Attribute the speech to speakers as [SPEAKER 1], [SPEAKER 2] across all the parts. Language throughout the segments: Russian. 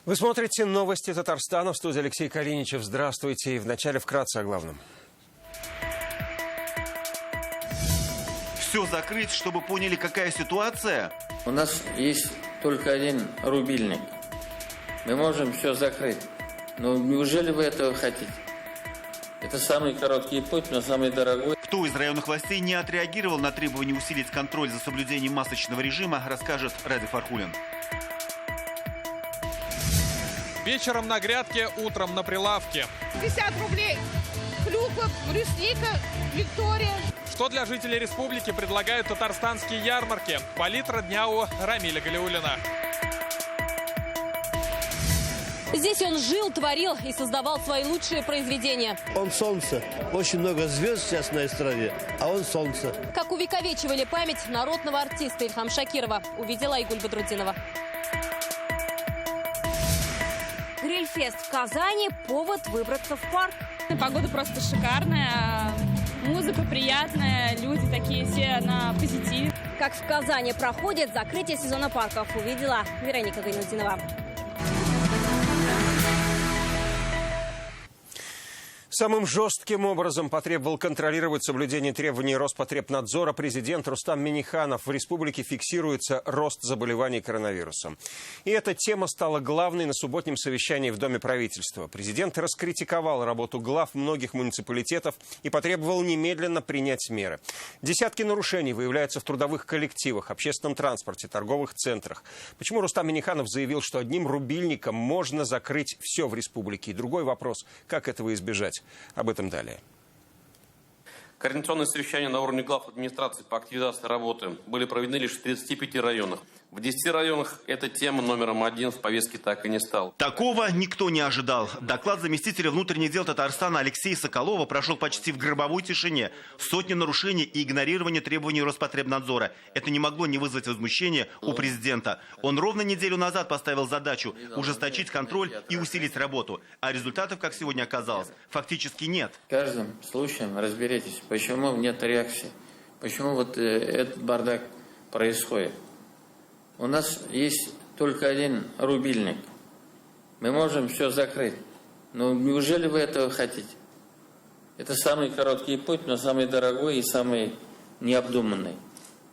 [SPEAKER 1] Вы смотрите новости Татарстана. В студии Алексей Калиничев. Здравствуйте. И вначале вкратце о главном.
[SPEAKER 2] Все закрыть, чтобы поняли, какая ситуация?
[SPEAKER 3] У нас есть только один рубильник. Мы можем все закрыть. Но неужели вы этого хотите? Это самый короткий путь, но самый дорогой.
[SPEAKER 2] Кто из районных властей не отреагировал на требование усилить контроль за соблюдением масочного режима, расскажет Ради Фархулин.
[SPEAKER 4] Вечером на грядке, утром на прилавке.
[SPEAKER 5] 50 рублей. Клюква, брусника, Виктория.
[SPEAKER 4] Что для жителей республики предлагают татарстанские ярмарки? Палитра дня у Рамиля Галиуллина.
[SPEAKER 6] Здесь он жил, творил и создавал свои лучшие произведения.
[SPEAKER 7] Он солнце. Очень много звезд сейчас на эстраде, а он солнце.
[SPEAKER 6] Как увековечивали память народного артиста Ильхам Шакирова, увидела Айгуль Бадрудинова. Грильфест в Казани – повод выбраться в парк.
[SPEAKER 8] Погода просто шикарная, музыка приятная, люди такие все на позитиве.
[SPEAKER 6] Как в Казани проходит закрытие сезона парков, увидела Вероника Гайнудинова.
[SPEAKER 1] Самым жестким образом потребовал контролировать соблюдение требований Роспотребнадзора президент Рустам Минниханов. В республике фиксируется рост заболеваний коронавирусом. И эта тема стала главной на субботнем совещании в Доме правительства. Президент раскритиковал работу глав многих муниципалитетов и потребовал немедленно принять меры. Десятки нарушений выявляются в трудовых коллективах, общественном транспорте, торговых центрах. Почему Рустам Минниханов заявил, что одним рубильником можно закрыть все в республике? И другой вопрос – как этого избежать? Об этом далее.
[SPEAKER 9] Координационные совещания на уровне глав администрации по активизации работы были проведены лишь в 35 районах. В 10 районах эта тема номером 1 в повестке так и не стала.
[SPEAKER 2] Такого никто не ожидал. Доклад заместителя внутренних дел Татарстана Алексея Соколова прошел почти в гробовой тишине. Сотни нарушений и игнорирование требований Роспотребнадзора. Это не могло не вызвать возмущения у президента. Он ровно неделю назад поставил задачу ужесточить контроль и усилить работу. А результатов, как сегодня оказалось, фактически нет.
[SPEAKER 3] Каждым случаем разберитесь, почему нет реакции, почему вот этот бардак происходит. У нас есть только один рубильник. Мы можем все закрыть. Но неужели вы этого хотите? Это самый короткий путь, но самый дорогой и самый необдуманный.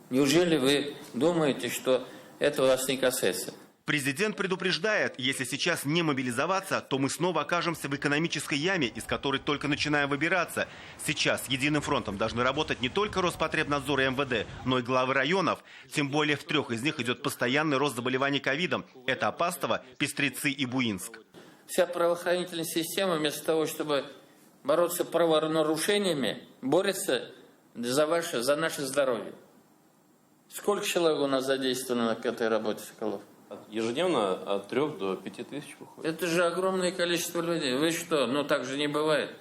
[SPEAKER 3] Неужели вы думаете, что это вас не касается?
[SPEAKER 2] Президент предупреждает, если сейчас не мобилизоваться, то мы снова окажемся в экономической яме, из которой только начинаем выбираться. Сейчас единым фронтом должны работать не только Роспотребнадзор и МВД, но и главы районов. Тем более в 3 из них идет постоянный рост заболеваний ковидом. Это Апастово, Пестрецы и Буинск.
[SPEAKER 3] Вся правоохранительная система вместо того, чтобы бороться с правонарушениями, борется за наше здоровье. Сколько человек у нас задействовано к этой работе, Соколов?
[SPEAKER 9] Ежедневно от 3 до 5 тысяч выходит.
[SPEAKER 3] Это же огромное количество людей. Вы что? Ну так же не бывает.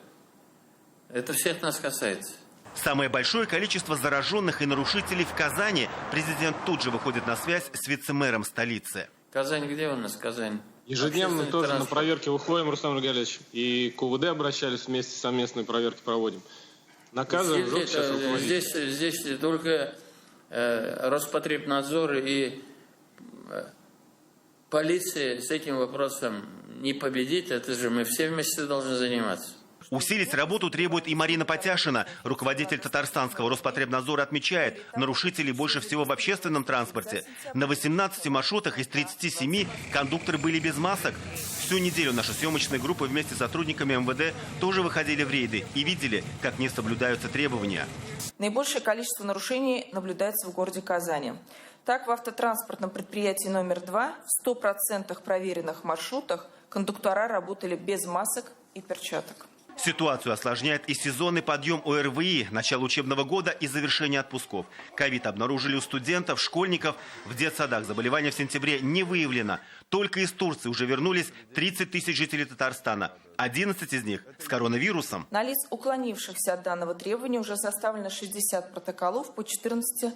[SPEAKER 3] Это всех нас касается.
[SPEAKER 2] Самое большое количество зараженных и нарушителей в Казани. Президент тут же выходит на связь с вице-мэром столицы.
[SPEAKER 3] Казань где у нас? Казань.
[SPEAKER 10] Ежедневно тоже на проверки выходим, Рустам Маргалевич. И к УВД обращались, вместе совместные проверки проводим. Наказываем жестко сейчас руководителей.
[SPEAKER 3] Здесь только Роспотребнадзор и полиция с этим вопросом не победит. Это же мы все вместе должны заниматься.
[SPEAKER 2] Усилить работу требует и Марина Потяшина. Руководитель Татарстанского Роспотребнадзора отмечает, нарушителей больше всего в общественном транспорте. На 18 маршрутах из 37 кондукторы были без масок. Всю неделю наши съемочные группы вместе с сотрудниками МВД тоже выходили в рейды и видели, как не соблюдаются требования.
[SPEAKER 11] Наибольшее количество нарушений наблюдается в городе Казани. Так, в автотранспортном предприятии номер 2 в 100% проверенных маршрутах кондуктора работали без масок и перчаток.
[SPEAKER 2] Ситуацию осложняет и сезонный подъем ОРВИ, начало учебного года и завершение отпусков. Ковид обнаружили у студентов, школьников. В детсадах заболевания в сентябре не выявлено. Только из Турции уже вернулись 30 тысяч жителей Татарстана. 11 из них с коронавирусом.
[SPEAKER 11] На лиц, уклонившихся от данного требования, уже составлено 60 протоколов по 14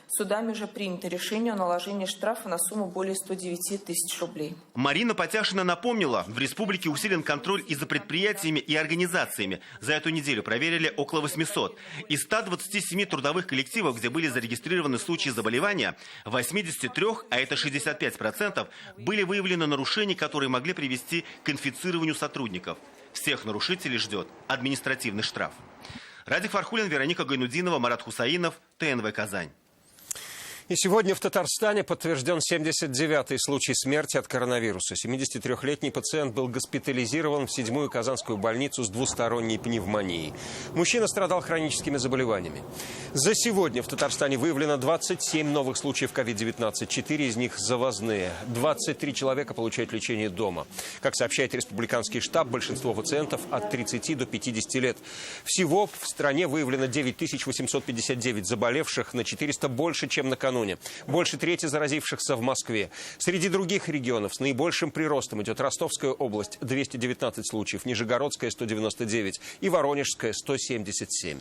[SPEAKER 11] Судами уже принято решение о наложении штрафа на сумму более 109 тысяч рублей.
[SPEAKER 2] Марина Потяшина напомнила, в республике усилен контроль и за предприятиями, и организациями. За эту неделю проверили около 800. Из 127 трудовых коллективов, где были зарегистрированы случаи заболевания, 83, а это 65%, были выявлены нарушения, которые могли привести к инфицированию сотрудников. Всех нарушителей ждет административный штраф. Радик Фархулин, Вероника Гайнудинова, Марат Хусаинов, ТНВ «Казань».
[SPEAKER 1] И сегодня в Татарстане подтвержден 79-й случай смерти от коронавируса. 73-летний пациент был госпитализирован в 7-ю Казанскую больницу с двусторонней пневмонией. Мужчина страдал хроническими заболеваниями. За сегодня в Татарстане выявлено 27 новых случаев COVID-19. 4 из них завозные. 23 человека получают лечение дома. Как сообщает республиканский штаб, большинство пациентов от 30 до 50 лет. Всего в стране выявлено 9859 заболевших, на 400 больше, чем накануне. Больше трети заразившихся в Москве. Среди других регионов с наибольшим приростом идет Ростовская область – 219 случаев, Нижегородская – 199 и Воронежская – 177.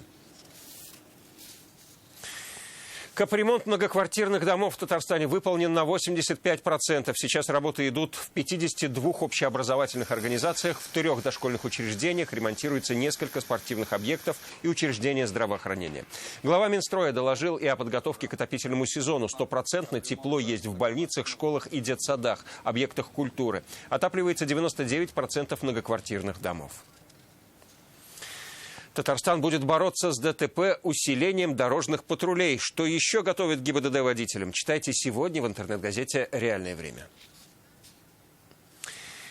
[SPEAKER 1] Капремонт многоквартирных домов в Татарстане выполнен на 85%. Сейчас работы идут в 52 общеобразовательных организациях, в 3 дошкольных учреждениях, ремонтируется несколько спортивных объектов и учреждения здравоохранения. Глава Минстроя доложил и о подготовке к отопительному сезону. 100% тепло есть в больницах, школах и детсадах, объектах культуры. Отапливается 99% многоквартирных домов. Татарстан будет бороться с ДТП усилением дорожных патрулей. Что еще готовит ГИБДД водителям? Читайте сегодня в интернет-газете «Реальное время».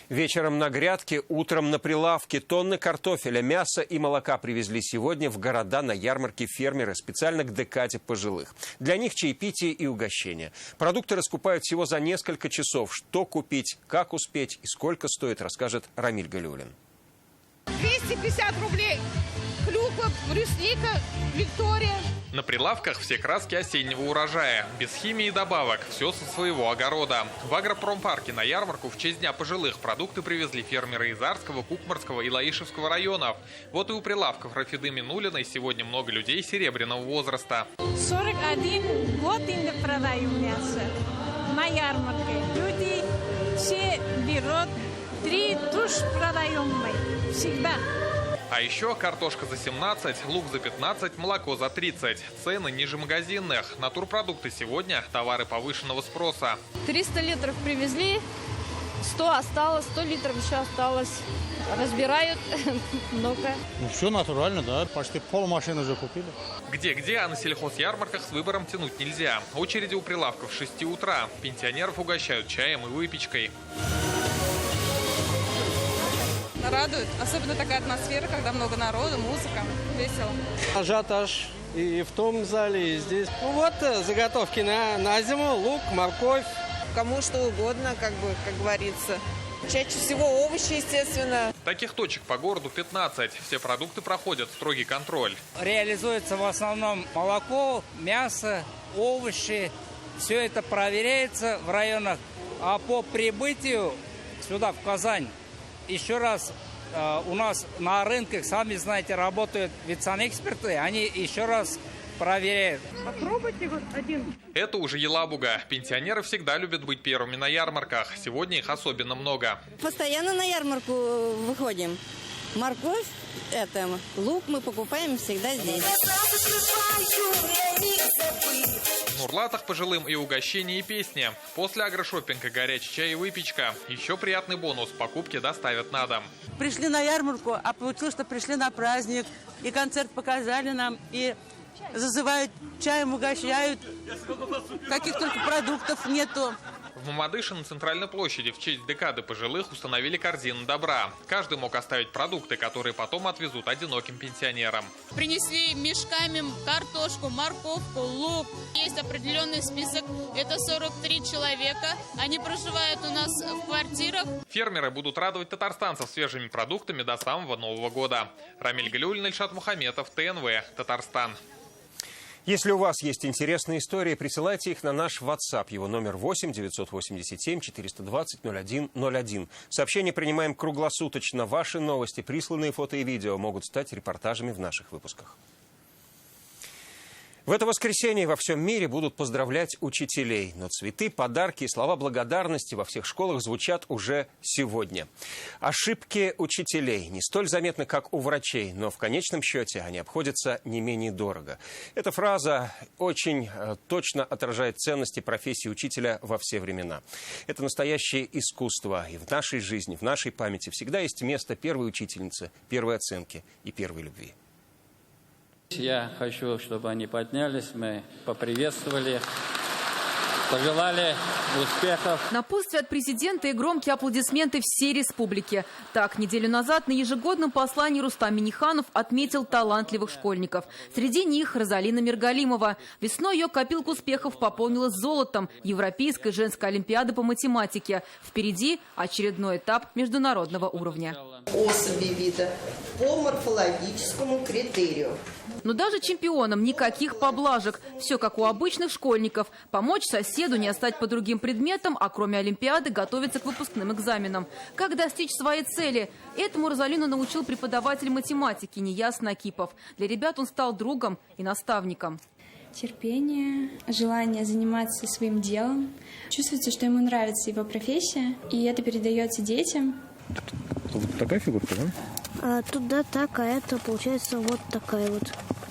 [SPEAKER 1] Вечером на грядке, утром на прилавке. Тонны картофеля, мяса и молока привезли сегодня в города на ярмарке фермеры специально к декаде пожилых. Для них чаепитие и угощение. Продукты раскупают всего за несколько часов. Что купить, как успеть и сколько стоит, расскажет Рамиль Галиуллин.
[SPEAKER 5] 250 рублей. Клюква, брусника, Виктория.
[SPEAKER 4] На прилавках все краски осеннего урожая. Без химии и добавок. Все со своего огорода. В агропромпарке на ярмарку в честь Дня пожилых продукты привезли фермеры из Арского, Кукмарского и Лаишевского районов. Вот и у прилавков Рафиды Минулиной сегодня много людей серебряного возраста.
[SPEAKER 12] 41 год не продаю мясо на ярмарке. Люди все берут, 3 тушь продаем мы всегда.
[SPEAKER 4] А еще картошка за 17, лук за 15, молоко за 30. Цены ниже магазинных. Натурпродукты сегодня – товары повышенного спроса.
[SPEAKER 13] 300 литров привезли, 100 осталось, 100 литров еще осталось. Разбирают много.
[SPEAKER 14] Ну, все натурально, да. Почти полмашины уже купили.
[SPEAKER 4] Где-где, а на сельхозярмарках с выбором тянуть нельзя. Очереди у прилавков с 6 утра. Пенсионеров угощают чаем и выпечкой.
[SPEAKER 15] Радует. Особенно такая атмосфера, когда много народу, музыка, весело.
[SPEAKER 16] Ажиотаж и в том зале, и здесь. Ну вот заготовки на зиму, лук, морковь.
[SPEAKER 17] Кому что угодно, как говорится. Чаще всего овощи, естественно.
[SPEAKER 4] Таких точек по городу 15. Все продукты проходят строгий контроль.
[SPEAKER 18] Реализуется в основном молоко, мясо, овощи. Все это проверяется в районах. А по прибытию сюда, в Казань, еще раз, у нас на рынках, сами знаете, работают ветсанэксперты, они еще раз проверяют.
[SPEAKER 12] Попробуйте вот один.
[SPEAKER 4] Это уже Елабуга. Пенсионеры всегда любят быть первыми на ярмарках. Сегодня их особенно много.
[SPEAKER 19] Постоянно на ярмарку выходим. Морковь, лук мы покупаем всегда здесь.
[SPEAKER 4] В Нурлатах пожилым и угощения, и песни. После агрошоппинга горячий чай и выпечка. Еще приятный бонус. Покупки доставят на дом.
[SPEAKER 20] Пришли на ярмарку, а получилось, что пришли на праздник. И концерт показали нам, и зазывают чаем, угощают. Каких только продуктов нету.
[SPEAKER 4] В Мамадыше на центральной площади в честь декады пожилых установили корзины добра. Каждый мог оставить продукты, которые потом отвезут одиноким пенсионерам.
[SPEAKER 21] Принесли мешками картошку, морковку, лук. Есть определенный список. Это 43 человека. Они проживают у нас в квартирах.
[SPEAKER 4] Фермеры будут радовать татарстанцев свежими продуктами до самого Нового года. Рамиль Галиуллин, Ильшат Мухаметов, ТНВ, Татарстан.
[SPEAKER 1] Если у вас есть интересные истории, присылайте их на наш WhatsApp. Его номер 8 987 420 0101. Сообщения принимаем круглосуточно. Ваши новости, присланные фото и видео могут стать репортажами в наших выпусках. В это воскресенье во всем мире будут поздравлять учителей. Но цветы, подарки и слова благодарности во всех школах звучат уже сегодня. Ошибки учителей не столь заметны, как у врачей, но в конечном счете они обходятся не менее дорого. Эта фраза очень точно отражает ценности профессии учителя во все времена. Это настоящее искусство. И в нашей жизни, в нашей памяти всегда есть место первой учительницы, первой оценки и первой любви.
[SPEAKER 7] Я хочу, чтобы они поднялись, мы поприветствовали, пожелали успехов.
[SPEAKER 22] Напутствие от президента и громкие аплодисменты всей республики. Так, неделю назад на ежегодном послании Рустам Минниханов отметил талантливых школьников. Среди них Розалина Миргалимова. Весной ее копилка успехов пополнилась золотом Европейской женской олимпиады по математике. Впереди очередной этап международного уровня.
[SPEAKER 23] Особи вида по морфологическому критерию.
[SPEAKER 22] Но даже чемпионам никаких поблажек. Все как у обычных школьников. Помочь соседу не отстать по другим предметам, а кроме олимпиады готовиться к выпускным экзаменам. Как достичь своей цели? Этому Розалину научил преподаватель математики Нияз Накипов. Для ребят он стал другом и наставником.
[SPEAKER 24] Терпение, желание заниматься своим делом. Чувствуется, что ему нравится его профессия, и это передается детям.
[SPEAKER 25] Тут такая фигурка, да?
[SPEAKER 26] Тут да, так, а это получается вот такая вот.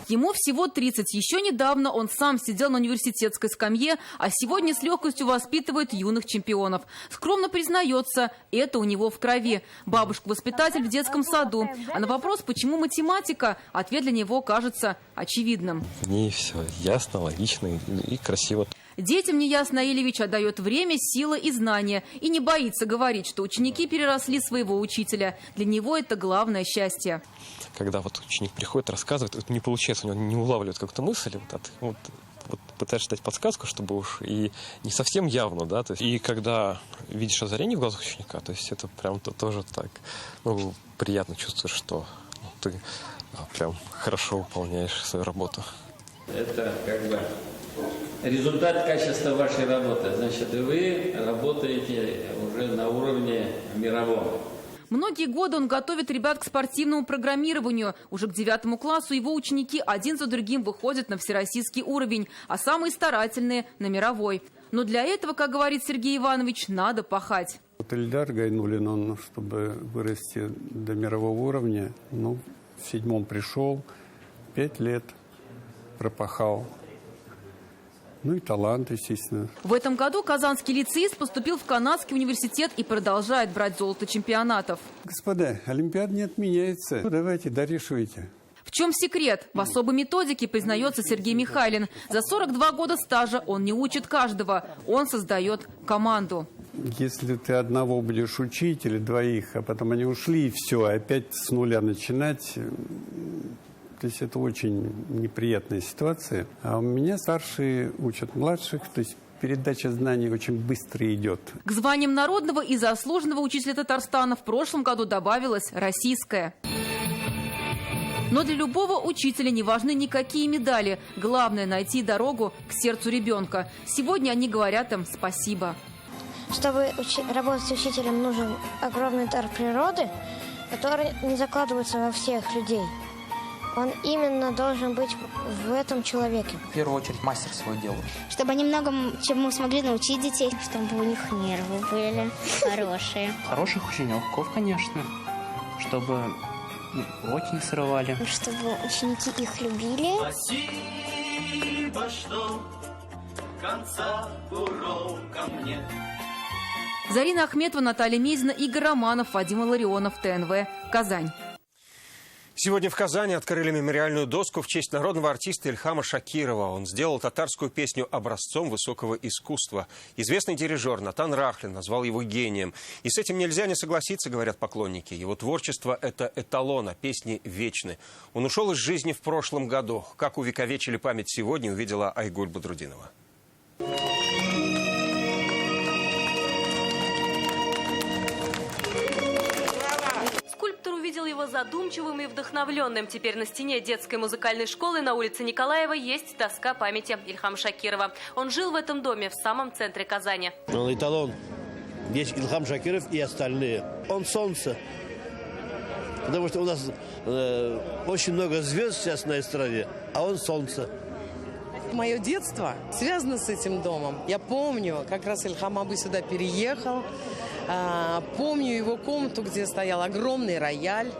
[SPEAKER 22] Ему всего 30. Еще недавно он сам сидел на университетской скамье, а сегодня с легкостью воспитывает юных чемпионов. Скромно признается, это у него в крови. Бабушка-воспитатель в детском саду. А на вопрос, почему математика, ответ для него кажется очевидным.
[SPEAKER 25] В ней все ясно, логично и красиво.
[SPEAKER 22] Детям Нияз Наилевич отдает время, силы и знания. И не боится говорить, что ученики переросли своего учителя. Для него это главное счастье.
[SPEAKER 25] Когда вот ученик приходит, рассказывает, это не получается, у него не улавливает какую-то мысль, вот пытаешься дать подсказку, чтобы уж и не совсем явно, да, то есть, и когда видишь озарение в глазах ученика, то есть это прям тоже так, приятно чувствуешь, что ты прям хорошо выполняешь свою работу.
[SPEAKER 7] Это как бы результат качества вашей работы. Значит, вы работаете уже на уровне мировом.
[SPEAKER 22] Многие годы он готовит ребят к спортивному программированию. Уже к 9 классу его ученики один за другим выходят на всероссийский уровень, а самые старательные – на мировой. Но для этого, как говорит Сергей Иванович, надо пахать.
[SPEAKER 27] Ильдар Гайнулин, он, чтобы вырасти до мирового уровня, в 7-м пришел, 5 лет пропахал. И талант, естественно.
[SPEAKER 22] В этом году казанский лицеист поступил в Канадский университет и продолжает брать золото чемпионатов.
[SPEAKER 27] Господа, олимпиада не отменяется. Давайте, дорешивайте.
[SPEAKER 22] В чем секрет? В особой методике, признается Сергей Михайлин. За 42 года стажа он не учит каждого. Он создает команду.
[SPEAKER 27] Если ты одного будешь учить или двоих, а потом они ушли, и все, опять с нуля начинать... То есть это очень неприятная ситуация. А у меня старшие учат младших, то есть передача знаний очень быстро идет.
[SPEAKER 22] К званиям народного и заслуженного учителя Татарстана в прошлом году добавилась российская. Но для любого учителя не важны никакие медали. Главное – найти дорогу к сердцу ребенка. Сегодня они говорят им спасибо.
[SPEAKER 26] Чтобы работать учителем, нужен огромный дар природы, который не закладывается во всех людей. Он именно должен быть в этом человеке.
[SPEAKER 28] В первую очередь мастер своего дела.
[SPEAKER 26] Чтобы они многому чему смогли научить детей. Чтобы у них нервы были хорошие.
[SPEAKER 28] Хороших учеников, конечно. Чтобы уроки не срывали.
[SPEAKER 26] Чтобы ученики их любили.
[SPEAKER 29] Спасибо, что конца урока мне.
[SPEAKER 22] Зарина Ахметова, Наталья Мезина, Игорь Романов, Вадим Ларионов, ТНВ, Казань.
[SPEAKER 1] Сегодня в Казани открыли мемориальную доску в честь народного артиста Ильхама Шакирова. Он сделал татарскую песню образцом высокого искусства. Известный дирижер Натан Рахлин назвал его гением. И с этим нельзя не согласиться, говорят поклонники. Его творчество – это эталон, а песни вечны. Он ушел из жизни в прошлом году. Как увековечили память сегодня, увидела Айгуль Бодрудинова.
[SPEAKER 6] Увидел его задумчивым и вдохновленным. Теперь на стене детской музыкальной школы на улице Николаева есть доска памяти Ильхама Шакирова. Он жил в этом доме в самом центре Казани.
[SPEAKER 30] Он эталон. Есть Ильхам Шакиров и остальные. Он солнце. Потому что у нас очень много звезд сейчас на эстраде, а он солнце.
[SPEAKER 2] мое детство связано с этим домом. Я помню, как раз Ильхам Абый сюда переехал. Помню его комнату, где стоял огромный рояль,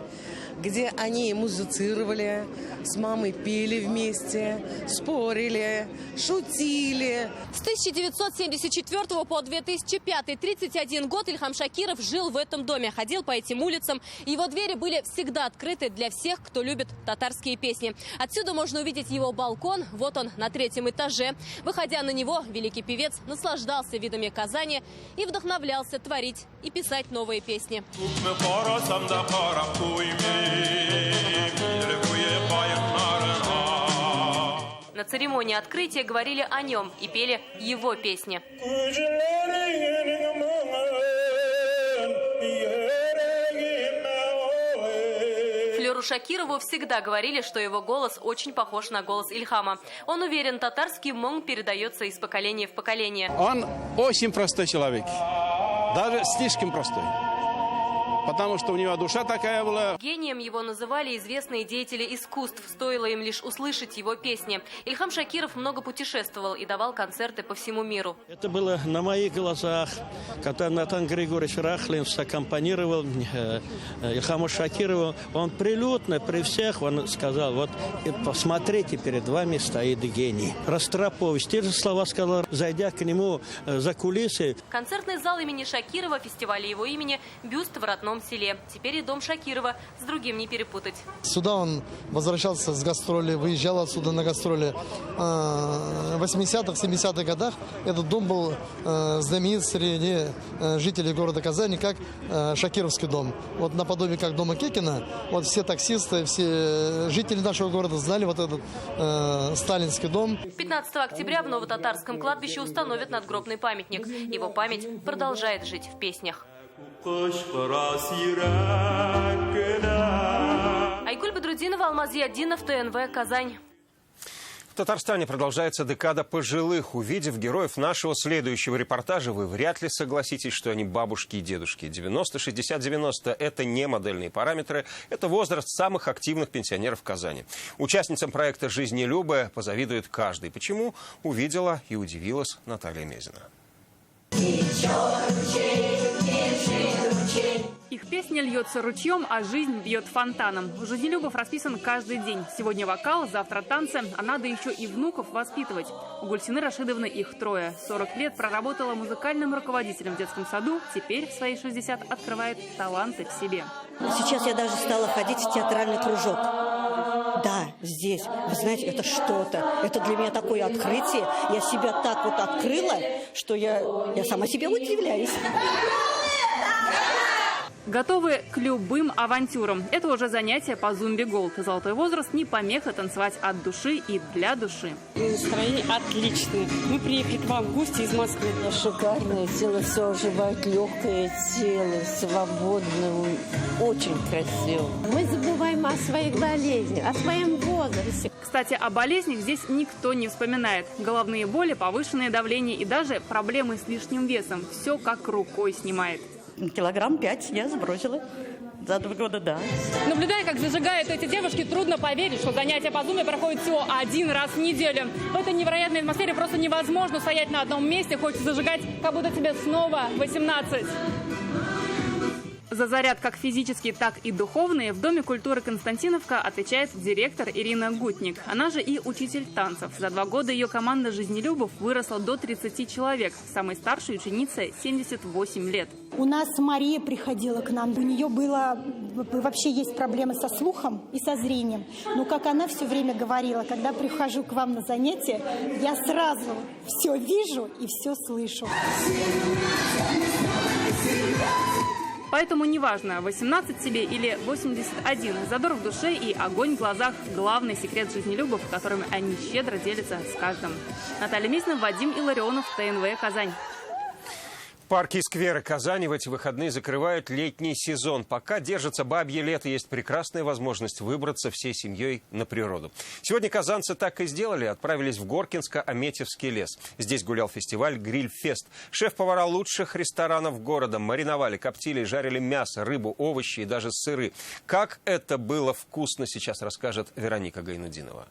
[SPEAKER 2] где они музицировали, с мамой пели вместе, спорили, шутили.
[SPEAKER 6] С 1974 по 2005, 31 год, Ильхам Шакиров жил в этом доме, ходил по этим улицам. Его двери были всегда открыты для всех, кто любит татарские песни. Отсюда можно увидеть его балкон. Вот он на 3-м этаже. Выходя на него, великий певец наслаждался видами Казани и вдохновлялся творить и писать новые песни. На церемонии открытия говорили о нем и пели его песни. Флёру Шакирову всегда говорили, что его голос очень похож на голос Ильхама. Он уверен, татарский монг передается из поколения в поколение.
[SPEAKER 3] Он очень простой человек, даже слишком простой. Потому что у него душа такая была.
[SPEAKER 6] Гением его называли известные деятели искусств. Стоило им лишь услышать его песни. Ильхам Шакиров много путешествовал и давал концерты по всему миру.
[SPEAKER 30] Это было на моих глазах, когда Натан Григорьевич Рахлин аккомпанировал Ильхаму Шакирову. Он прилюдно при всех он сказал: вот посмотрите, перед вами стоит гений. Ростропович те же слова сказал, зайдя к нему за кулисы.
[SPEAKER 6] Концертный зал имени Шакирова, фестиваль его имени, бюст в родном селе. Теперь и дом Шакирова, с другим не перепутать.
[SPEAKER 5] Сюда он возвращался с гастроли, выезжал отсюда на гастроли. В 80-х, 70-х годах этот дом был знаменит среди жителей города Казани как Шакировский дом. Вот наподобие как дома Кекина, вот все таксисты, все жители нашего города знали вот этот сталинский дом.
[SPEAKER 6] 15 октября в Новотатарском кладбище установят надгробный памятник. Его память продолжает жить в песнях. Айгуль Бадрудинова, Алмаз Ядинов, ТНВ, Казань.
[SPEAKER 1] В Татарстане продолжается декада пожилых. Увидев героев нашего следующего репортажа, вы вряд ли согласитесь, что они бабушки и дедушки. 90, 60, 90 – это не модельные параметры, это возраст самых активных пенсионеров в Казани. Участницам проекта «Жизнелюбы» позавидует каждый. Почему? Увидела и удивилась Наталья Мезина.
[SPEAKER 8] Их песня льется ручьем, а жизнь бьет фонтаном. У жизнелюбов расписан каждый день. Сегодня вокал, завтра танцы, а надо еще и внуков воспитывать. У Гульсины Рашидовны их 3. 40 лет проработала музыкальным руководителем в детском саду. Теперь в свои 60 открывает таланты в себе.
[SPEAKER 9] Сейчас я даже стала ходить в театральный кружок. Да, здесь. Вы знаете, это что-то. Это для меня такое открытие. Я себя так вот открыла, что я сама себе удивляюсь.
[SPEAKER 8] Готовы к любым авантюрам. Это уже занятие по Зумби Голд. Золотой возраст не помеха танцевать от души и для души.
[SPEAKER 10] Настроение отличное. Мы приехали к вам в гости из Москвы.
[SPEAKER 11] Шикарное тело, все оживает, легкое тело, свободное, очень красиво.
[SPEAKER 10] Мы забываем о своих болезнях, о своем возрасте.
[SPEAKER 8] Кстати, о болезнях здесь никто не вспоминает. Головные боли, повышенное давление и даже проблемы с лишним весом. Все как рукой снимает.
[SPEAKER 10] Килограмм 5 я сбросила. За 2 года, да.
[SPEAKER 8] Наблюдая, как зажигают эти девушки, трудно поверить, что занятия по зуме проходят всего 1 раз в неделю. В этой невероятной атмосфере просто невозможно стоять на одном месте. Хочется зажигать, как будто тебе снова 18. За заряд как физический, так и духовный в Доме культуры Константиновка отвечает директор Ирина Гутник. Она же и учитель танцев. За 2 года ее команда жизнелюбов выросла до 30 человек. Самой старшей ученице 78 лет.
[SPEAKER 13] У нас Мария приходила к нам. У нее вообще есть проблемы со слухом и со зрением. Но как она все время говорила, когда прихожу к вам на занятия, я сразу все вижу и все слышу.
[SPEAKER 8] Поэтому неважно, 18 тебе или 81, задор в душе и огонь в глазах – главный секрет жизнелюбов, которым они щедро делятся с каждым. Наталья Мезина, Вадим Илларионов, ТНВ, Казань.
[SPEAKER 1] Парки и скверы Казани в эти выходные закрывают летний сезон. Пока держится бабье лето, есть прекрасная возможность выбраться всей семьей на природу. Сегодня казанцы так и сделали. Отправились в Горкинско-Аметьевский лес. Здесь гулял фестиваль «Гриль-фест». Шеф-повара лучших ресторанов города мариновали, коптили, жарили мясо, рыбу, овощи и даже сыры. Как это было вкусно, сейчас расскажет Вероника Гайнудинова.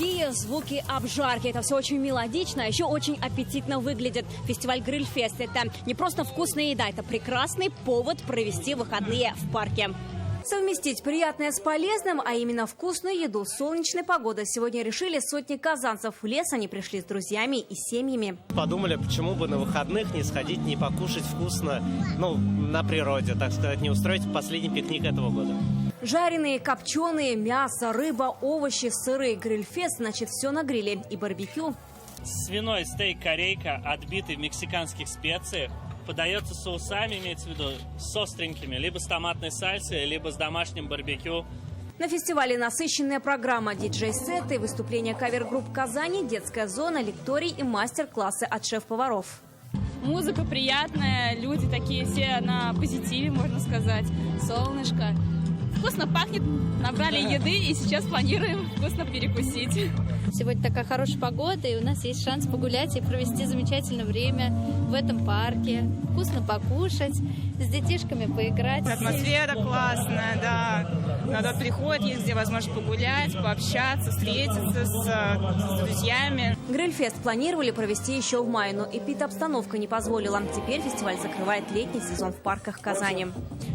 [SPEAKER 6] Такие звуки обжарки. Это все очень мелодично, а еще очень аппетитно выглядит. Фестиваль «Грильфест» — это не просто вкусная еда, это прекрасный повод провести выходные в парке. Совместить приятное с полезным, а именно вкусную еду с солнечной погодой сегодня решили сотни казанцев. В лес они пришли с друзьями и семьями.
[SPEAKER 4] Подумали, почему бы на выходных не сходить, не покушать вкусно, на природе, так сказать, не устроить последний пикник этого года.
[SPEAKER 6] Жареные, копченые, мясо, рыба, овощи, сыры. Грильфест, значит, все на гриле и барбекю.
[SPEAKER 12] Свиной стейк корейка, отбитый в мексиканских специях. Подается соусами, имеется в виду, с остренькими, либо с томатной сальсой, либо с домашним барбекю.
[SPEAKER 6] На фестивале насыщенная программа, диджей-сеты, выступления кавер-групп Казани, детская зона, лекторий и мастер-классы от шеф-поваров.
[SPEAKER 8] Музыка приятная, люди такие все на позитиве, можно сказать. Солнышко. Вкусно пахнет, набрали еды и сейчас планируем вкусно перекусить.
[SPEAKER 14] Сегодня такая хорошая погода, и у нас есть шанс погулять и провести замечательное время в этом парке. Вкусно покушать, с детишками поиграть.
[SPEAKER 15] Атмосфера классная, да. Народ приходит, есть где возможность погулять, пообщаться, встретиться с друзьями.
[SPEAKER 6] Грильфест планировали провести еще в мае, но эпидобстановка не позволила. Теперь фестиваль закрывает летний сезон в парках Казани.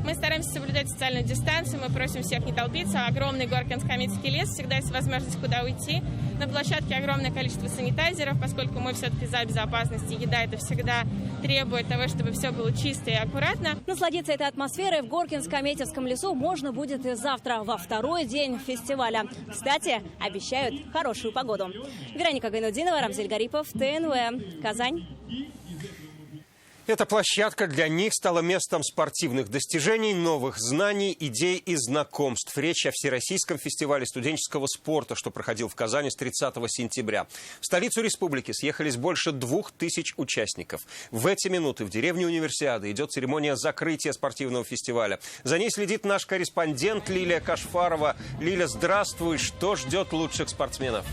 [SPEAKER 15] Мы стараемся соблюдать социальную дистанцию, мы просим всех не толпиться. Огромный Горкинско-Хамитский лес, всегда есть возможность куда уйти. На площадке огромное количество санитайзеров, поскольку мы все-таки за безопасность, и еда это всегда требует того, чтобы все было чисто и аккуратно.
[SPEAKER 6] Насладиться этой атмосферой в Горкинско-Хамитском лесу можно будет и завтра, во второй день фестиваля. Кстати, обещают хорошую погоду. Вероника Гайнудинова, Рамзель Гарипов, ТНВ, Казань.
[SPEAKER 1] Эта площадка для них стала местом спортивных достижений, новых знаний, идей и знакомств. Речь о Всероссийском фестивале студенческого спорта, что проходил в Казани с 30 сентября. В столицу республики съехались больше 2000 участников. В эти минуты в деревне Универсиады идет церемония закрытия спортивного фестиваля. За ней следит наш корреспондент Лилия Кашфарова. Лиля, здравствуй. Что ждет лучших спортсменов?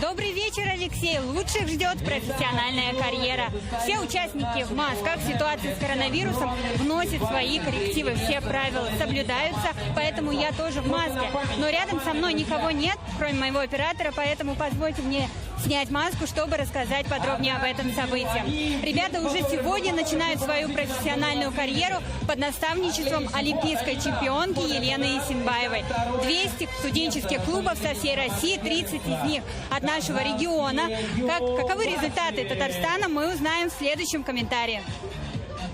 [SPEAKER 16] Добрый вечер, Алексей. Лучших ждет профессиональная карьера. Все участники в масках. Ситуация с коронавирусом вносит свои коррективы. Все правила соблюдаются, поэтому я тоже в маске. Но рядом со мной никого нет, кроме моего оператора, поэтому позвольте мне снять маску, чтобы рассказать подробнее об этом событии. Ребята уже сегодня начинают свою профессиональную карьеру под наставничеством олимпийской чемпионки Елены Исимбаевой. 200 студенческих клубов со всей России, 30 из них от нашего региона. Каковы результаты Татарстана, мы узнаем в следующем комментарии.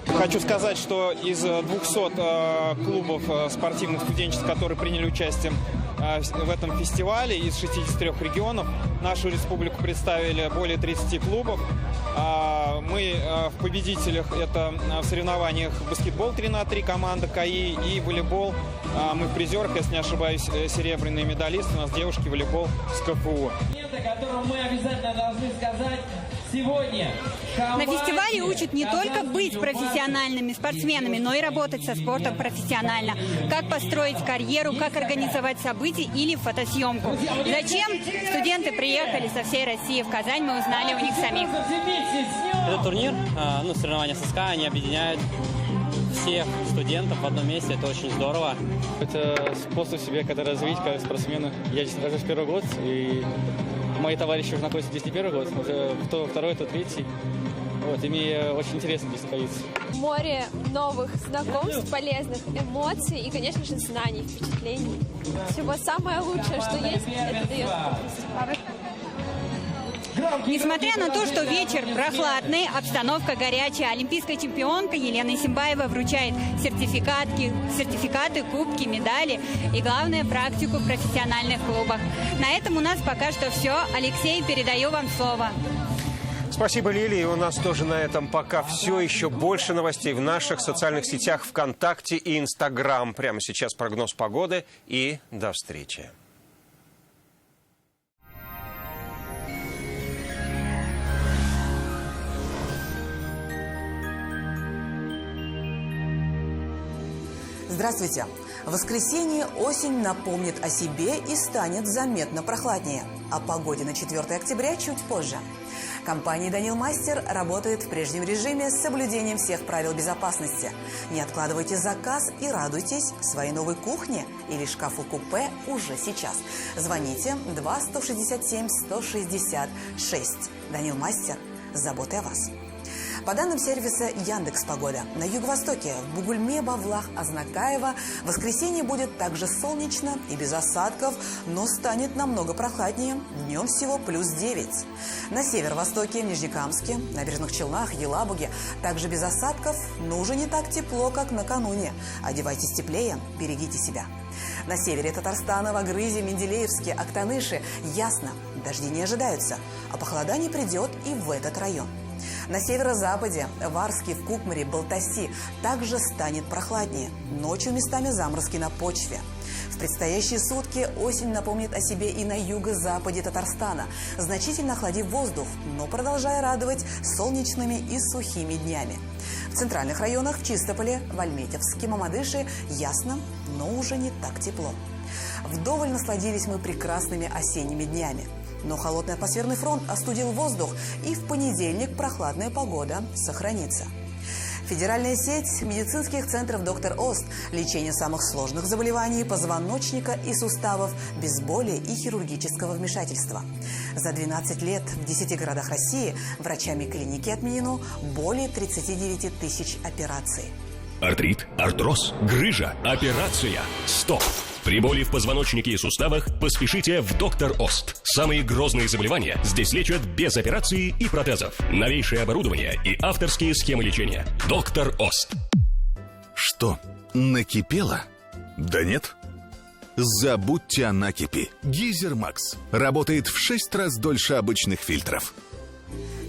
[SPEAKER 17] Хочу сказать, что из 200 клубов спортивных студенческих, которые приняли участие в этом фестивале, из 63 регионов, нашу республику представили более 30 клубов. Мы в победителях, это в соревнованиях баскетбол 3х3, команда КАИ, и волейбол. Мы в призерах, если не ошибаюсь, серебряные медалисты, у нас девушки, волейбол с КФУ.
[SPEAKER 18] Которую мы обязательно должны сказать сегодня.
[SPEAKER 16] На фестивале учат не только быть профессиональными спортсменами, но и работать со спортом профессионально. Как построить карьеру, как организовать события или фотосъемку. Зачем студенты приехали со всей России в Казань, мы узнали у них самих.
[SPEAKER 28] Этот турнир, соревнования ССК, они объединяют всех студентов в одном месте. Это очень здорово.
[SPEAKER 19] Это способ себя как-то развить как спортсмена. Я здесь нахожусь первый год, и мои товарищи уже находятся здесь не первый год. Кто второй, кто третий. И мне очень интересно здесь находиться.
[SPEAKER 20] Море новых знакомств, полезных эмоций и, конечно же, знаний, впечатлений. Всего самое лучшее, что есть, это дает фестиваль.
[SPEAKER 16] Несмотря на то, что вечер прохладный, обстановка горячая, олимпийская чемпионка Елена Исимбаева вручает сертификаты, кубки, медали и, главное, практику в профессиональных клубах. На этом у нас пока что все. Алексей, передаю вам слово.
[SPEAKER 1] Спасибо, Лилия. У нас тоже на этом пока все. Еще больше новостей в наших социальных сетях ВКонтакте и Инстаграм. Прямо сейчас прогноз погоды и до встречи.
[SPEAKER 21] Здравствуйте! В воскресенье осень напомнит о себе и станет заметно прохладнее. О погоде на 4 октября чуть позже. Компания «Данил Мастер» работает в прежнем режиме с соблюдением всех правил безопасности. Не откладывайте заказ и радуйтесь своей новой кухне или шкафу-купе уже сейчас. Звоните 2-167-166. «Данил Мастер» с заботой о вас. По данным сервиса Яндекс.Погода, на юго-востоке, в Бугульме, Бавлах, Азнакаево, в воскресенье будет также солнечно и без осадков, но станет намного прохладнее, днем всего плюс 9. На северо-востоке, в Нижнекамске, Набережных Челнах, Елабуге, также без осадков, но уже не так тепло, как накануне. Одевайтесь теплее, берегите себя. На севере Татарстана, в Агрызе, Менделеевске, Актаныше ясно, дожди не ожидаются, а похолодание придет и в этот район. На северо-западе, в Арске, в Кукмаре, Балтаси также станет прохладнее. Ночью местами заморозки на почве. В предстоящие сутки осень напомнит о себе и на юго-западе Татарстана, значительно охладив воздух, но продолжая радовать солнечными и сухими днями. В центральных районах, в Чистополе, в Альметьевске, Мамадыше ясно, но уже не так тепло. Вдоволь насладились мы прекрасными осенними днями. Но холодный атмосферный фронт остудил воздух, и в понедельник прохладная погода сохранится. Федеральная сеть медицинских центров «Доктор Ост» – лечение самых сложных заболеваний позвоночника и суставов без боли и хирургического вмешательства. За 12 лет в 10 городах России врачами клиники отменено более 39 тысяч операций.
[SPEAKER 2] Артрит, артроз, грыжа, операция. Стоп! При боли в позвоночнике и суставах поспешите в «Доктор Ост». Самые грозные заболевания здесь лечат без операции и протезов. Новейшее оборудование и авторские схемы лечения. «Доктор Ост».
[SPEAKER 3] Что, накипело? Да нет. Забудьте о накипи. Гейзер Макс работает в 6 раз дольше обычных фильтров.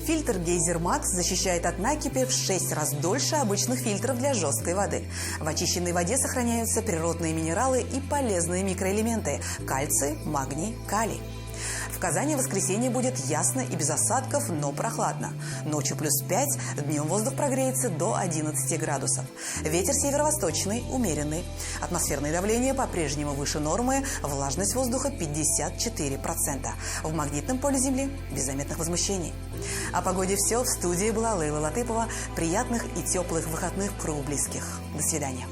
[SPEAKER 21] Фильтр Гейзер Макс защищает от накипи в 6 раз дольше обычных фильтров для жесткой воды. В очищенной воде сохраняются природные минералы и полезные микроэлементы – кальций, магний, калий. В Казани в воскресенье будет ясно и без осадков, но прохладно. Ночью плюс 5, днем воздух прогреется до 11 градусов. Ветер северо-восточный, умеренный. Атмосферное давление по-прежнему выше нормы, влажность воздуха 54%. В магнитном поле Земли без заметных возмущений. О погоде все. В студии была Лейла Латыпова. Приятных и теплых выходных в кругу близких. До свидания.